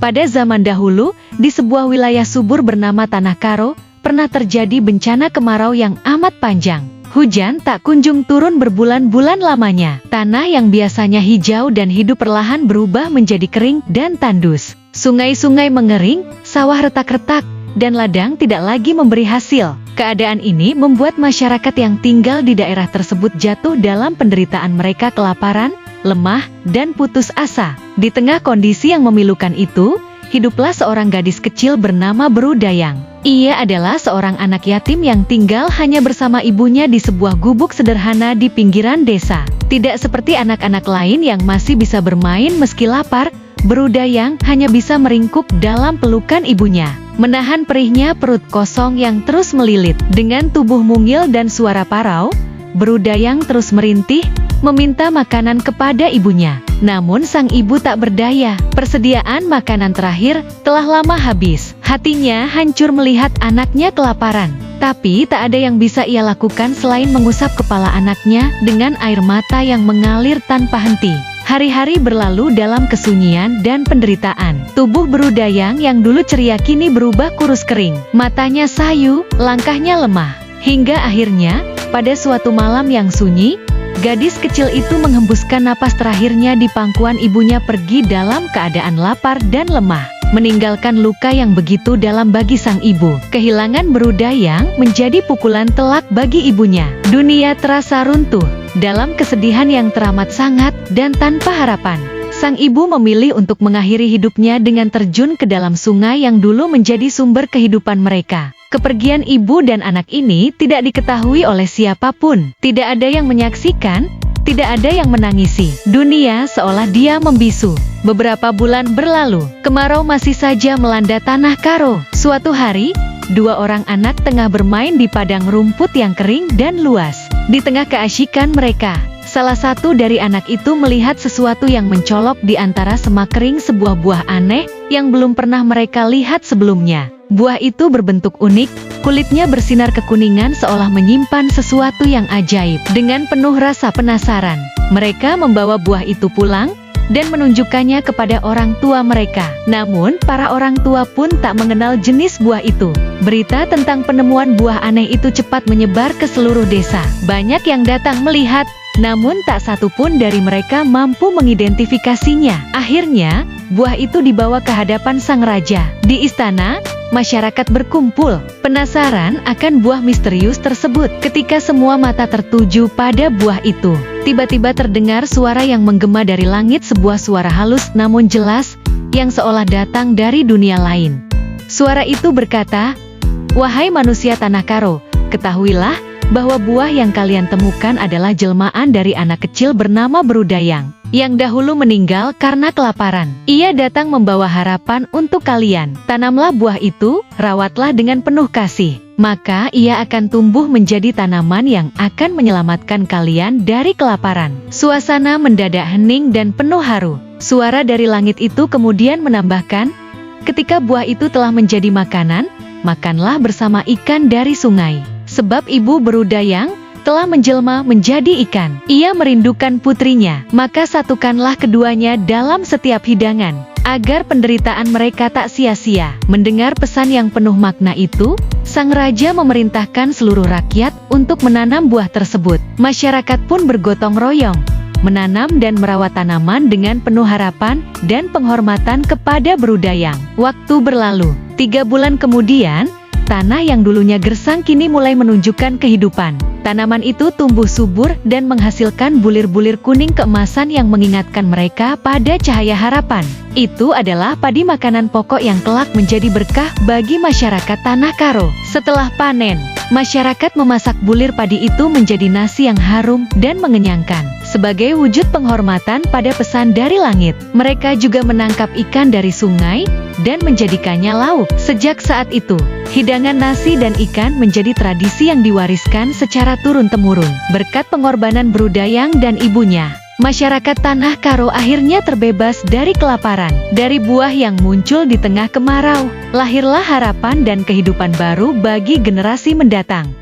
Pada zaman dahulu, di sebuah wilayah subur bernama Tanah Karo, pernah terjadi bencana kemarau yang amat panjang. Hujan tak kunjung turun berbulan-bulan lamanya. Tanah yang biasanya hijau dan hidup perlahan berubah menjadi kering dan tandus. Sungai-sungai mengering, sawah retak-retak, dan ladang tidak lagi memberi hasil. Keadaan ini membuat masyarakat yang tinggal di daerah tersebut jatuh dalam penderitaan. Mereka kelaparan, lemah, dan putus asa. Di tengah kondisi yang memilukan itu, hiduplah seorang gadis kecil bernama Brudayang. Ia adalah seorang anak yatim yang tinggal hanya bersama ibunya di sebuah gubuk sederhana di pinggiran desa. Tidak seperti anak-anak lain yang masih bisa bermain meski lapar, Brudayang hanya bisa meringkuk dalam pelukan ibunya, menahan perihnya perut kosong yang terus melilit. Dengan tubuh mungil dan suara parau, Brudayang terus merintih, meminta makanan kepada ibunya. Namun sang ibu tak berdaya, persediaan makanan terakhir telah lama habis. Hatinya hancur melihat anaknya kelaparan. Tapi tak ada yang bisa ia lakukan selain mengusap kepala anaknya dengan air mata yang mengalir tanpa henti. Hari-hari berlalu dalam kesunyian dan penderitaan. Tubuh Brudayang yang dulu ceria kini berubah kurus kering. Matanya sayu, langkahnya lemah. Hingga akhirnya, pada suatu malam yang sunyi, gadis kecil itu menghembuskan napas terakhirnya di pangkuan ibunya, pergi dalam keadaan lapar dan lemah, meninggalkan luka yang begitu dalam bagi sang ibu. Kehilangan Brudayang menjadi pukulan telak bagi ibunya. Dunia terasa runtuh. Dalam kesedihan yang teramat sangat dan tanpa harapan, sang ibu memilih untuk mengakhiri hidupnya dengan terjun ke dalam sungai yang dulu menjadi sumber kehidupan mereka. Kepergian ibu dan anak ini tidak diketahui oleh siapapun. Tidak ada yang menyaksikan, tidak ada yang menangisi. Dunia seolah dia membisu. Beberapa bulan berlalu, kemarau masih saja melanda Tanah Karo. Suatu hari, dua orang anak tengah bermain di padang rumput yang kering dan luas. Di tengah keasyikan mereka, salah satu dari anak itu melihat sesuatu yang mencolok di antara semak kering, sebuah buah aneh yang belum pernah mereka lihat sebelumnya. Buah itu berbentuk unik, kulitnya bersinar kekuningan seolah menyimpan sesuatu yang ajaib. Dengan penuh rasa penasaran, mereka membawa buah itu pulang dan menunjukkannya kepada orang tua mereka. Namun, para orang tua pun tak mengenal jenis buah itu. Berita tentang penemuan buah aneh itu cepat menyebar ke seluruh desa. Banyak yang datang melihat, namun tak satu pun dari mereka mampu mengidentifikasinya. Akhirnya, buah itu dibawa ke hadapan sang raja. Di istana, masyarakat berkumpul, penasaran akan buah misterius tersebut. Ketika semua mata tertuju pada buah itu, tiba-tiba terdengar suara yang menggema dari langit, sebuah suara halus namun jelas, yang seolah datang dari dunia lain. Suara itu berkata, "Wahai manusia Tanah Karo, ketahuilah bahwa buah yang kalian temukan adalah jelmaan dari anak kecil bernama Brudayang, yang dahulu meninggal karena kelaparan. Ia datang membawa harapan untuk kalian. Tanamlah buah itu, rawatlah dengan penuh kasih. Maka ia akan tumbuh menjadi tanaman yang akan menyelamatkan kalian dari kelaparan." Suasana mendadak hening dan penuh haru. Suara dari langit itu kemudian menambahkan, "Ketika buah itu telah menjadi makanan, makanlah bersama ikan dari sungai. Sebab ibu Brudayang telah menjelma menjadi ikan. Ia merindukan putrinya, maka satukanlah keduanya dalam setiap hidangan, agar penderitaan mereka tak sia-sia." Mendengar pesan yang penuh makna itu, sang raja memerintahkan seluruh rakyat untuk menanam buah tersebut. Masyarakat pun bergotong royong, menanam dan merawat tanaman dengan penuh harapan dan penghormatan kepada Brudayang. Waktu berlalu, 3 bulan kemudian, tanah yang dulunya gersang kini mulai menunjukkan kehidupan. Tanaman itu tumbuh subur dan menghasilkan bulir-bulir kuning keemasan yang mengingatkan mereka pada cahaya harapan. Itu adalah padi, makanan pokok yang kelak menjadi berkah bagi masyarakat Tanah Karo. Setelah panen, masyarakat memasak bulir padi itu menjadi nasi yang harum dan mengenyangkan. Sebagai wujud penghormatan pada pesan dari langit, mereka juga menangkap ikan dari sungai dan menjadikannya lauk. Sejak saat itu, hidangan nasi dan ikan menjadi tradisi yang diwariskan secara turun-temurun. Berkat pengorbanan Brudayang dan ibunya, masyarakat Tanah Karo akhirnya terbebas dari kelaparan. Dari buah yang muncul di tengah kemarau, lahirlah harapan dan kehidupan baru bagi generasi mendatang.